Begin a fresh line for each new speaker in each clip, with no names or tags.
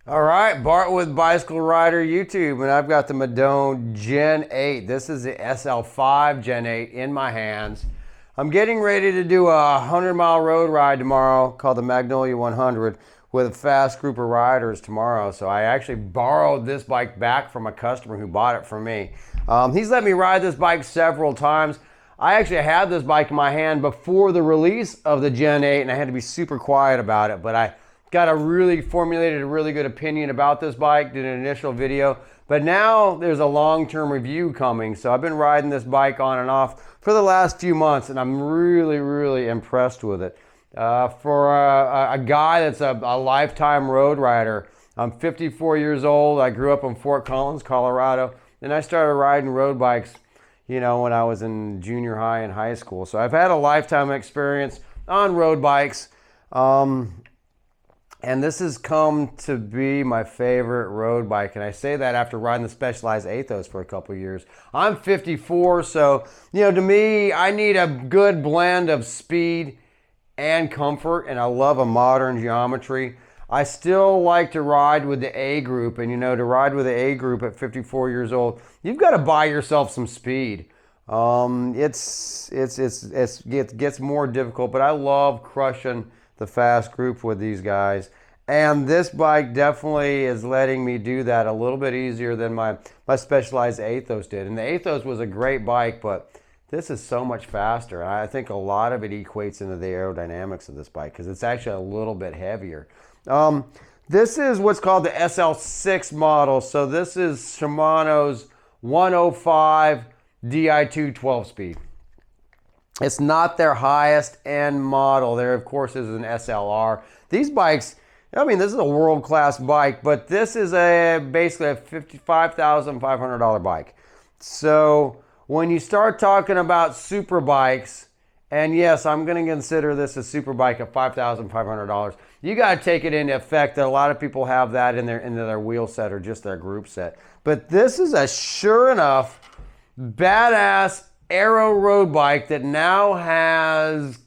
All right, Bart with Bicycle Rider YouTube, and I've got the Madone Gen 8. This is the SL5 Gen 8 in my hands. I'm getting ready to do a 100-mile road ride tomorrow called the Magnolia 100 with a fast group of riders tomorrow. So I actually borrowed this bike back from a customer who bought it from me. He's let me ride this bike several times. I actually had this bike in my hand before the release of the Gen 8, and I had to be super quiet about it, but I formulated a really good opinion about this bike, did an initial video, but now there's a long-term review coming. So I've been riding this bike on and off for the last few months, and I'm really impressed with it. For a guy that's a lifetime road rider, I'm 54 years old. I grew up in Fort Collins, Colorado, and I started riding road bikes, when I was in junior high and high school. So I've had a lifetime experience on road bikes. And this has come to be my favorite road bike. And I say that after riding the Specialized Athos for a couple of years. I'm 54, so, to me, I need a good blend of speed and comfort, and I love a modern geometry. I still like to ride with the A group, and to ride with the A group at 54 years old, you've got to buy yourself some speed. It gets more difficult, but I love crushing the fast group with these guys, and this bike definitely is letting me do that a little bit easier than my Specialized Athos did. And the Athos was a great bike, but this is so much faster. I think a lot of it equates into the aerodynamics of this bike because it's actually a little bit heavier. This is what's called the SL6 model. So this is Shimano's 105 Di2 12-speed. It's not their highest end model. There, of course, is an SLR. These bikes, this is a world-class bike, but this is basically a $55,500 bike. So when you start talking about super bikes, and yes, I'm going to consider this a super bike at $5,500, you got to take it into effect that a lot of people have that in their wheel set or just their group set. But this is a sure enough badass aero road bike that now has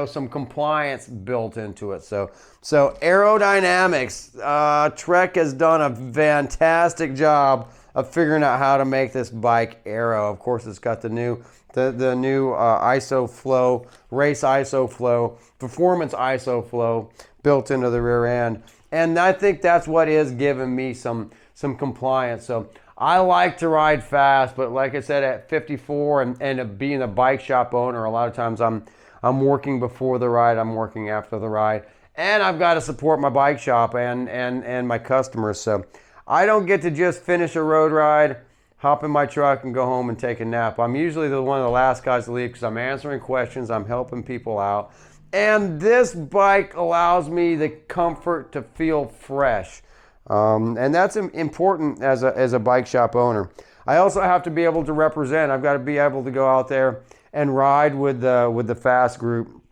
some compliance built into it. So aerodynamics, Trek has done a fantastic job of figuring out how to make this bike aero. Of course, it's got the new ISOFlow, race ISOFlow, performance ISOFlow built into the rear end, and I think that's what is giving me some compliance. So I like to ride fast, but like I said, at 54 and being a bike shop owner, a lot of times I'm working before the ride, I'm working after the ride, and I've got to support my bike shop and my customers. So I don't get to just finish a road ride, hop in my truck, and go home and take a nap. I'm usually one of the last guys to leave because I'm answering questions, I'm helping people out, and this bike allows me the comfort to feel fresh. And that's important as a bike shop owner. I also have to be able to represent. I've got to be able to go out there and ride with the fast group,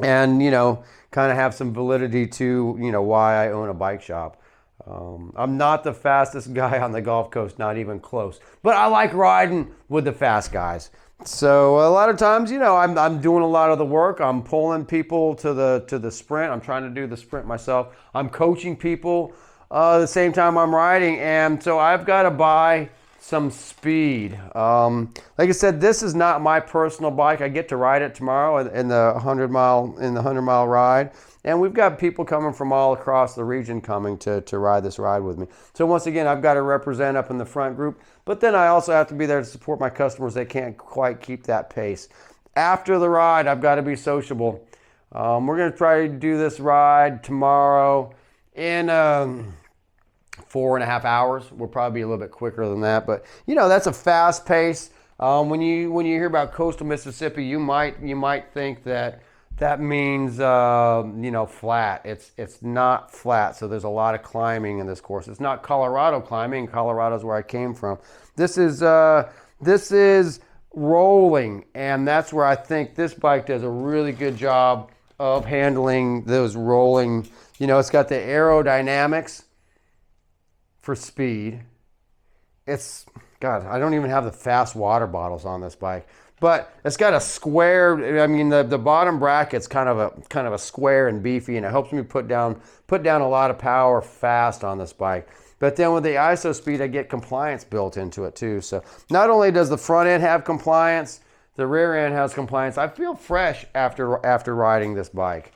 and kind of have some validity to why I own a bike shop. I'm not the fastest guy on the Gulf Coast, not even close, but I like riding with the fast guys. So a lot of times, I'm doing a lot of the work. I'm pulling people to the sprint. I'm trying to do the sprint myself. I'm coaching people the same time I'm riding, and so I've got to buy some speed. Like I said, this is not my personal bike. I get to ride it tomorrow in the 100-mile ride, and we've got people coming from all across the region coming to ride this ride with me. So once again, I've got to represent up in the front group, but then I also have to be there to support my customers that can't quite keep that pace. After the ride, I've got to be sociable. We're going to try to do this ride tomorrow in 4.5 hours. We'll probably be a little bit quicker than that, but that's a fast pace. When you hear about coastal Mississippi, you might think that means flat. It's not flat. So there's a lot of climbing in this course. It's not Colorado climbing. Colorado's where I came from. This is rolling, and that's where I think this bike does a really good job of handling those rolling. It's got the aerodynamics for speed. I don't even have the fast water bottles on this bike. but it's got a square. I mean, the bottom bracket's kind of a square and beefy, and it helps me put down a lot of power fast on this bike. But then with the ISO speed, I get compliance built into it too. So not only does the front end have compliance, the rear end has compliance. I feel fresh after riding this bike.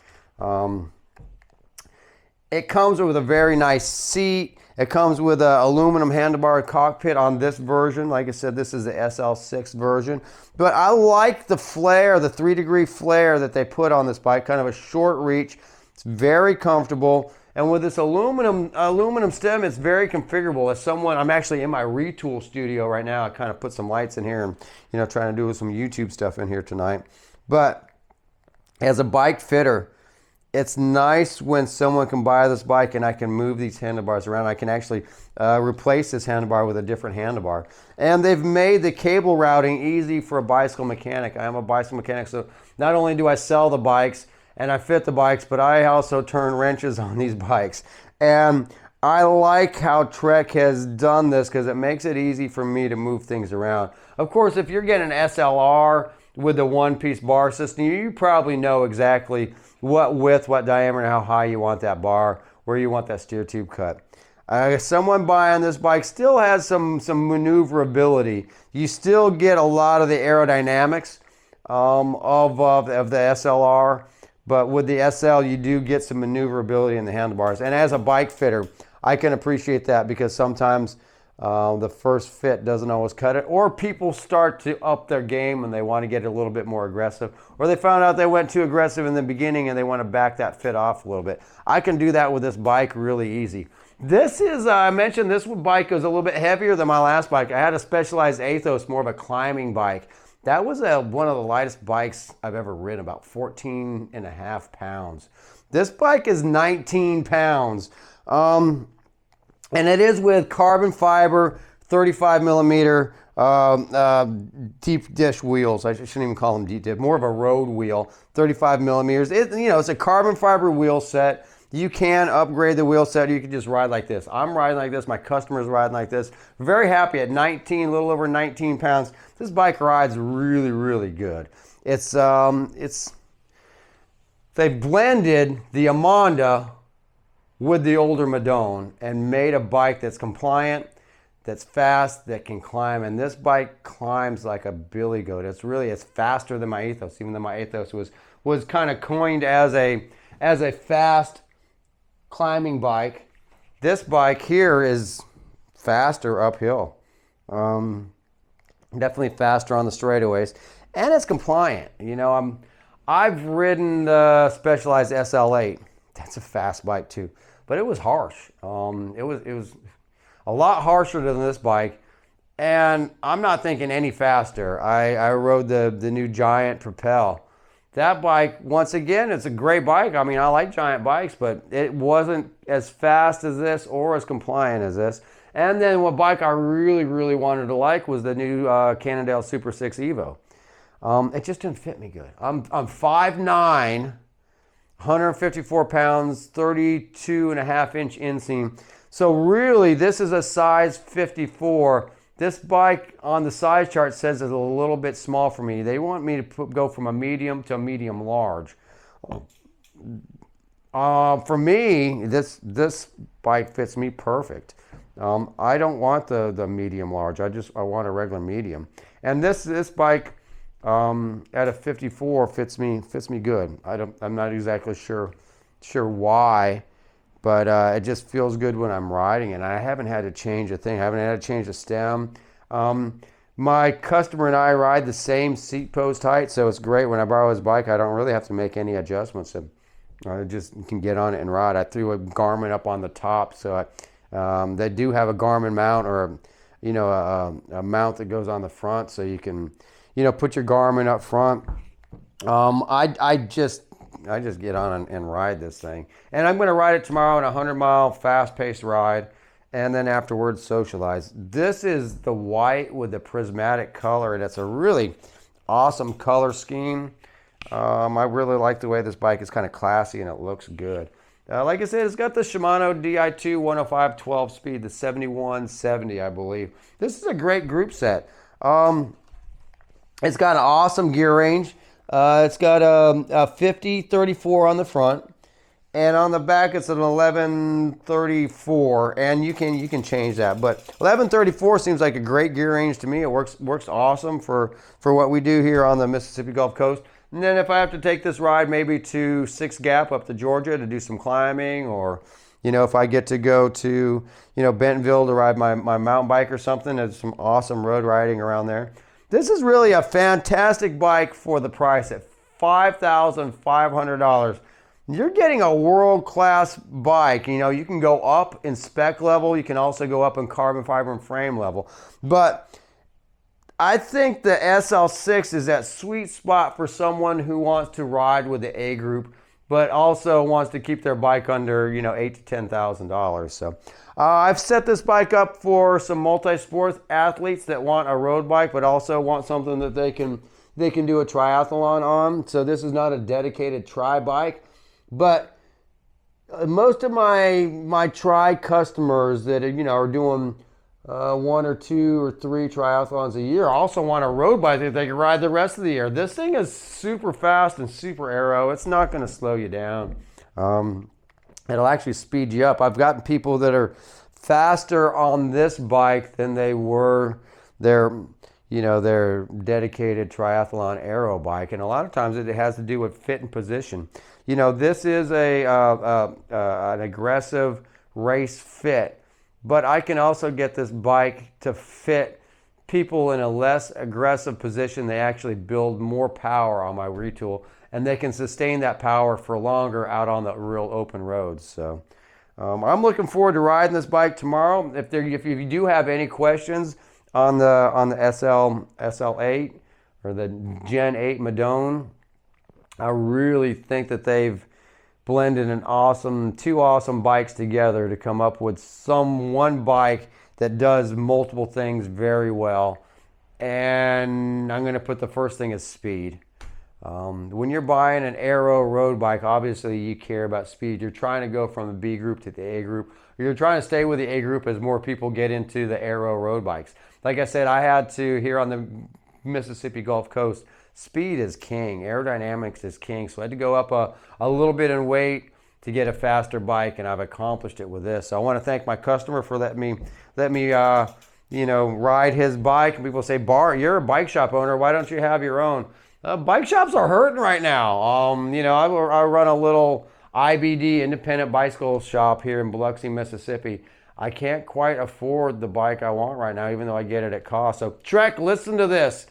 It comes with a very nice seat. It comes with an aluminum handlebar cockpit on this version. Like I said, this is the SL6 version. But I like the flare, the 3-degree flare that they put on this bike, kind of a short reach. It's very comfortable. And with this aluminum stem, it's very configurable. As someone, I'm actually in my retool studio right now. I kind of put some lights in here and, you know, trying to do some YouTube stuff in here tonight. But as a bike fitter, it's nice when someone can buy this bike and I can move these handlebars around. I can actually replace this handlebar with a different handlebar. And they've made the cable routing easy for a bicycle mechanic. I am a bicycle mechanic, so not only do I sell the bikes and I fit the bikes, but I also turn wrenches on these bikes. And I like how Trek has done this because it makes it easy for me to move things around. Of course, if you're getting an SLR with the one-piece bar system, you probably know exactly what width, what diameter, and how high you want that bar, where you want that steer tube cut. Someone buying this bike still has some maneuverability. You still get a lot of the aerodynamics of the SLR, but with the SL, you do get some maneuverability in the handlebars. And as a bike fitter, I can appreciate that because sometimes the first fit doesn't always cut it, or people start to up their game and they want to get a little bit more aggressive, or they found out they went too aggressive in the beginning and they want to back that fit off a little bit. I can do that with this bike really easy. This is, I mentioned this bike was a little bit heavier than my last bike. I had a Specialized Athos, more of a climbing bike. That was one of the lightest bikes I've ever ridden, about 14.5 pounds. This bike is 19 pounds. And it is with carbon fiber, 35 millimeter deep dish wheels. I shouldn't even call them deep dish, more of a road wheel, 35 millimeters. It's a carbon fiber wheel set. You can upgrade the wheel set. You can just ride like this. I'm riding like this. My customer's riding like this. Very happy at 19, a little over 19 pounds. This bike rides really, really good. They blended the Amanda with the older Madone and made a bike that's compliant, that's fast, that can climb. And this bike climbs like a billy goat. It's faster than my Ethos, even though my Ethos was kind of coined as a fast climbing bike. This bike here is faster uphill. Definitely faster on the straightaways, and it's compliant. I've ridden the Specialized SL8. That's a fast bike too, but it was harsh. It was a lot harsher than this bike, and I'm not thinking any faster. I rode the new Giant Propel. That bike, once again, it's a great bike. I mean, I like Giant bikes, but it wasn't as fast as this or as compliant as this. And then what bike I really, really wanted to like was the new Cannondale Super 6 Evo. It just didn't fit me good. I'm 5'9", 154 pounds, 32.5-inch inseam. So really, this is a size 54. This bike on the size chart says it's a little bit small for me. They want me to go from a medium to a medium large. For me, this bike fits me perfect. I don't want the medium large. I want a regular medium. And this bike at a 54 fits me good. I'm not exactly sure why, but it just feels good when I'm riding, and I haven't had to change a thing. I haven't had to change the stem. My customer and I ride the same seat post height, so it's great. When I borrow his bike, I don't really have to make any adjustments. I just can get on it and ride. I threw a Garmin up on the top, so they do have a Garmin mount, or a mount that goes on the front, so you can put your Garmin up front. I just get on and ride this thing. And I'm going to ride it tomorrow in a 100-mile fast-paced ride, and then afterwards socialize. This is the white with the prismatic color, and it's a really awesome color scheme. I really like the way this bike is kind of classy and it looks good. Like I said, it's got the Shimano Di2 105 12-speed, the 7170, I believe. This is a great group set. It's got an awesome gear range. It's got a 50-34 on the front, and on the back it's an 11-34, and you can change that. But 11-34 seems like a great gear range to me. It works awesome for what we do here on the Mississippi Gulf Coast. And then if I have to take this ride maybe to 6 Gap up to Georgia to do some climbing, or if I get to go to Bentonville to ride my mountain bike or something, there's some awesome road riding around there. This is really a fantastic bike for the price at $5,500. You're getting a world-class bike. You can go up in spec level. You can also go up in carbon fiber and frame level. But I think the SL6 is that sweet spot for someone who wants to ride with the A group, but also wants to keep their bike under, $8,000 to $10,000. So I've set this bike up for some multi-sport athletes that want a road bike, but also want something that they can do a triathlon on. So this is not a dedicated tri bike, but most of my tri customers that are doing 1 or 2 or 3 triathlons a year also want a road bike that they can ride the rest of the year. This thing is super fast and super aero. It's not going to slow you down. It'll actually speed you up. I've gotten people that are faster on this bike than they were their dedicated triathlon aero bike, and a lot of times it has to do with fit and position. This is an aggressive race fit, but I can also get this bike to fit people in a less aggressive position. They actually build more power on my retool, and they can sustain that power for longer out on the real open roads. So I'm looking forward to riding this bike tomorrow. If you do have any questions on the SL8 or the Gen 8 Madone, I really think that they've blended two awesome bikes together to come up with one bike that does multiple things very well. And I'm going to put the first thing is speed. When you're buying an aero road bike, obviously you care about speed. You're trying to go from the B group to the A group. Or you're trying to stay with the A group as more people get into the aero road bikes. Like I said, I had to, here on the Mississippi Gulf Coast, speed is king. Aerodynamics is king. So I had to go up a little bit in weight to get a faster bike, and I've accomplished it with this. So I want to thank my customer for letting me ride his bike. And people say, Bart, you're a bike shop owner. Why don't you have your own? Bike shops are hurting right now. I run a little IBD, independent bicycle shop here in Biloxi, Mississippi. I can't quite afford the bike I want right now, even though I get it at cost. So Trek, listen to this.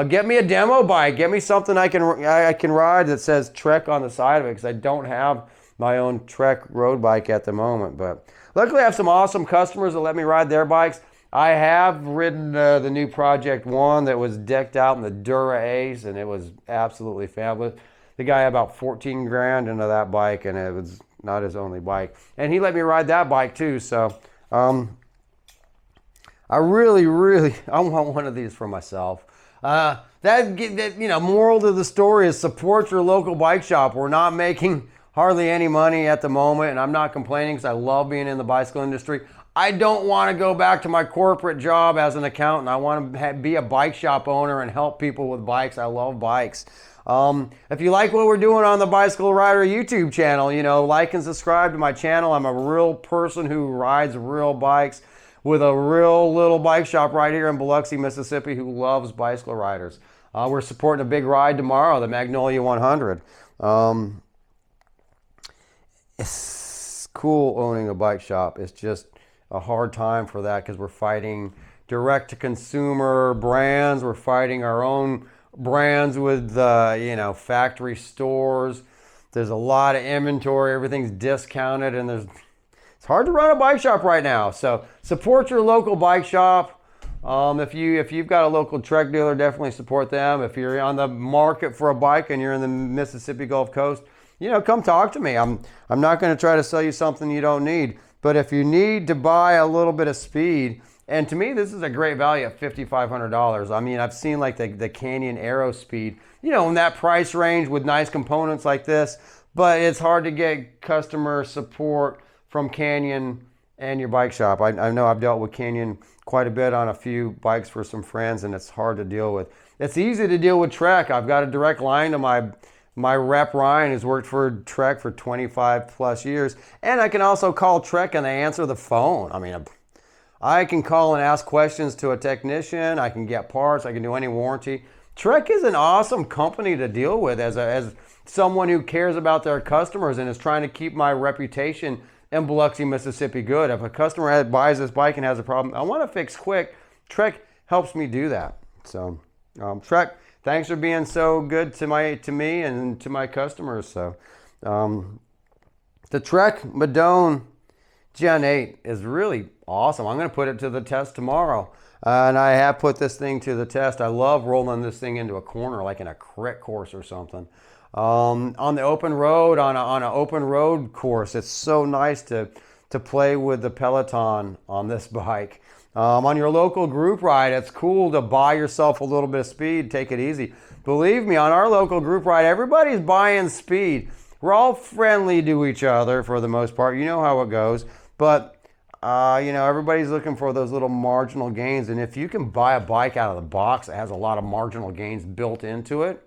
Get me a demo bike. Get me something I can ride that says Trek on the side of it, because I don't have my own Trek road bike at the moment. But luckily I have some awesome customers that let me ride their bikes. I have ridden the new Project One that was decked out in the Dura Ace, and it was absolutely fabulous. The guy had about 14 grand into that bike, and it was not his only bike. And he let me ride that bike too. So I really I want one of these for myself. Moral to the story is support your local bike shop. We're not making hardly any money at the moment, and I'm not complaining because I love being in the bicycle industry. I don't want to go back to my corporate job as an accountant. I want to be a bike shop owner and help people with bikes. I love bikes. If you like what we're doing on the Bicycle Rider YouTube channel, like and subscribe to my channel. I'm a real person who rides real bikes with a real little bike shop right here in Biloxi, Mississippi, who loves bicycle riders. We're supporting a big ride tomorrow, the Magnolia 100. It's cool owning a bike shop. It's just a hard time for that because we're fighting direct-to-consumer brands. We're fighting our own brands with factory stores. There's a lot of inventory. Everything's discounted, and it's hard to run a bike shop right now. So support your local bike shop. If you've got a local Trek dealer, definitely support them. If you're on the market for a bike and you're in the Mississippi Gulf Coast, come talk to me. I'm not going to try to sell you something you don't need. But if you need to buy a little bit of speed, and to me, this is a great value at $5,500. I mean, I've seen like the Canyon Aero Speed, in that price range with nice components like this, but it's hard to get customer support from Canyon and your bike shop. I know I've dealt with Canyon quite a bit on a few bikes for some friends, and it's hard to deal with. It's easy to deal with Trek. I've got a direct line to my rep Ryan, who's worked for Trek for 25 plus years. And I can also call Trek and they answer the phone. I mean, I can call and ask questions to a technician. I can get parts. I can do any warranty. Trek is an awesome company to deal with as someone who cares about their customers and is trying to keep my reputation in Biloxi, Mississippi good. If a customer buys this bike and has a problem I want to fix quick, Trek helps me do that. So Trek, thanks for being so good to me and to my customers. So the Trek Madone Gen 8 is really awesome. I'm going to put it to the test tomorrow. And I have put this thing to the test. I love rolling this thing into a corner like in a crit course or something. On the open road, on an open road course, it's so nice to play with the Peloton on this bike. On your local group ride, it's cool to buy yourself a little bit of speed, take it easy. Believe me, on our local group ride, everybody's buying speed. We're all friendly to each other for the most part. You know how it goes. But, you know, everybody's looking for those little marginal gains. And if you can buy a bike out of the box that has a lot of marginal gains built into it,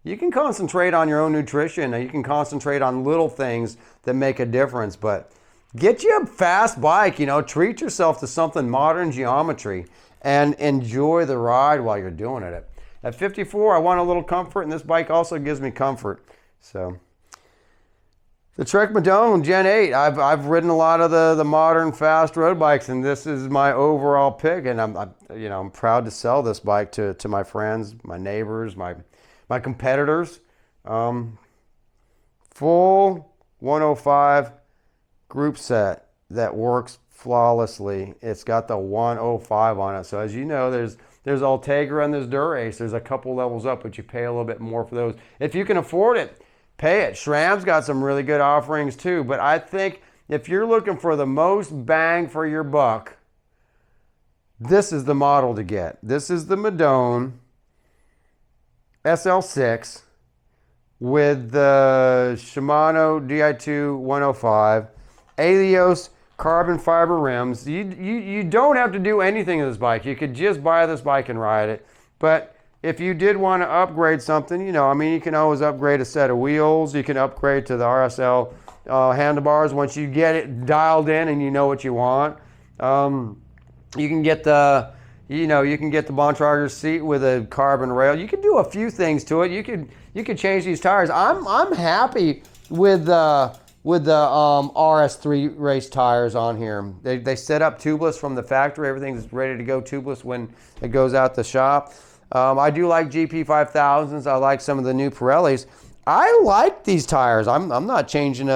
you can concentrate on your own nutrition. You can concentrate on little things that make a difference. But get you a fast bike, you know, treat yourself to something modern geometry and enjoy the ride while you're doing it. At 54, I want a little comfort, and this bike also gives me comfort. So the Trek Madone Gen 8, I've ridden a lot of the modern fast road bikes, and this is my overall pick. And I'm proud to sell this bike to my friends, my neighbors, my competitors. Full 105 group set that works flawlessly. It's got the 105 on it. So as you know, there's Ultegra and there's Durace. There's a couple levels up, but you pay a little bit more for those. If you can afford it, pay it. SRAM's got some really good offerings too. But I think if you're looking for the most bang for your buck, this is the model to get. This is the Madone SL6 with the Shimano Di2 105, Alios carbon fiber rims. You don't have to do anything to this bike. You could just buy this bike and ride it. But if you did want to upgrade something, you know, I mean, you can always upgrade a set of wheels. You can upgrade to the RSL handlebars once you get it dialed in and you know what you want. You can get the Bontrager seat with a carbon rail. You can do a few things to it. You could change these tires. I'm happy with the RS3 race tires on here. They set up tubeless from the factory. Everything's ready to go tubeless when it goes out the shop. I do like GP 5000s. I like some of the new Pirellis. I like these tires. I'm not changing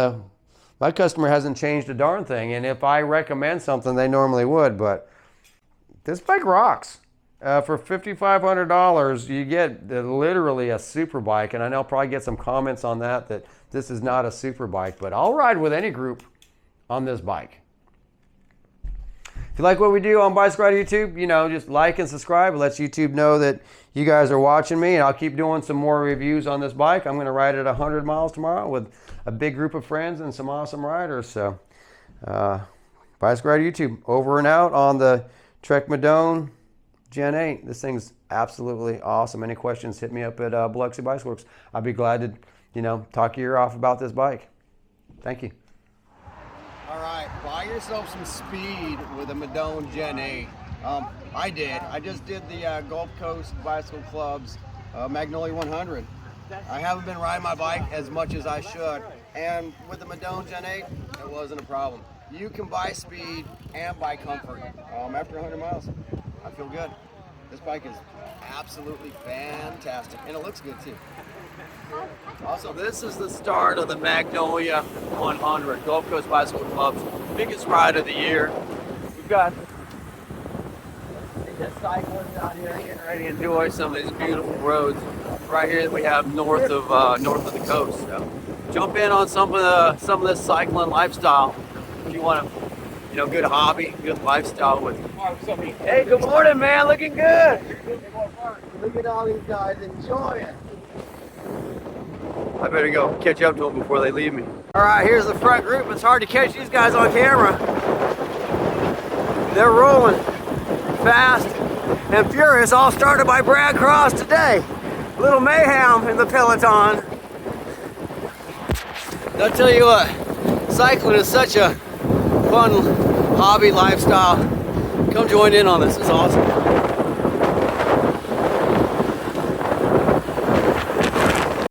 my customer hasn't changed a darn thing. And if I recommend something, they normally would. But this bike rocks. For $5,500, you get literally a super bike. And I know I'll probably get some comments on that this is not a super bike. But I'll ride with any group on this bike. If you like what we do on Bicycle Ride YouTube, you know, just like and subscribe. It lets YouTube know that you guys are watching me, and I'll keep doing some more reviews on this bike. I'm going to ride it 100 miles tomorrow with a big group of friends and some awesome riders. So, Bicycle Ride YouTube, over and out on the Trek Madone Gen 8. This thing's absolutely awesome. Any questions, hit me up at Biloxi Bicycle Works. I'd be glad to, you know, talk your ear off about this bike. Thank you. All right, buy yourself some speed with a Madone Gen 8. I did. I just did the Gulf Coast Bicycle Club's Magnolia 100. I haven't been riding my bike as much as I should, and with the Madone Gen 8, it wasn't a problem. You can buy speed and buy comfort. After 100 miles, I feel good. This bike is absolutely fantastic, and it looks good too. Also, this is the start of the Magnolia 100, Gulf Coast Bicycle Club's biggest ride of the year. We've got cyclists out here getting ready to enjoy some of these beautiful roads right here that we have north of the coast. So, jump in on some of this cycling lifestyle if you want a good hobby, good lifestyle with. Hey, good morning, man. Looking good. Look at all these guys enjoying it. I better go catch up to them before they leave me. All right, here's the front group. It's hard to catch these guys on camera. They're rolling fast and furious, all started by Brad Cross today. Little mayhem in the peloton. I'll tell you what, cycling is such a fun hobby lifestyle. Come join in on this, it's awesome.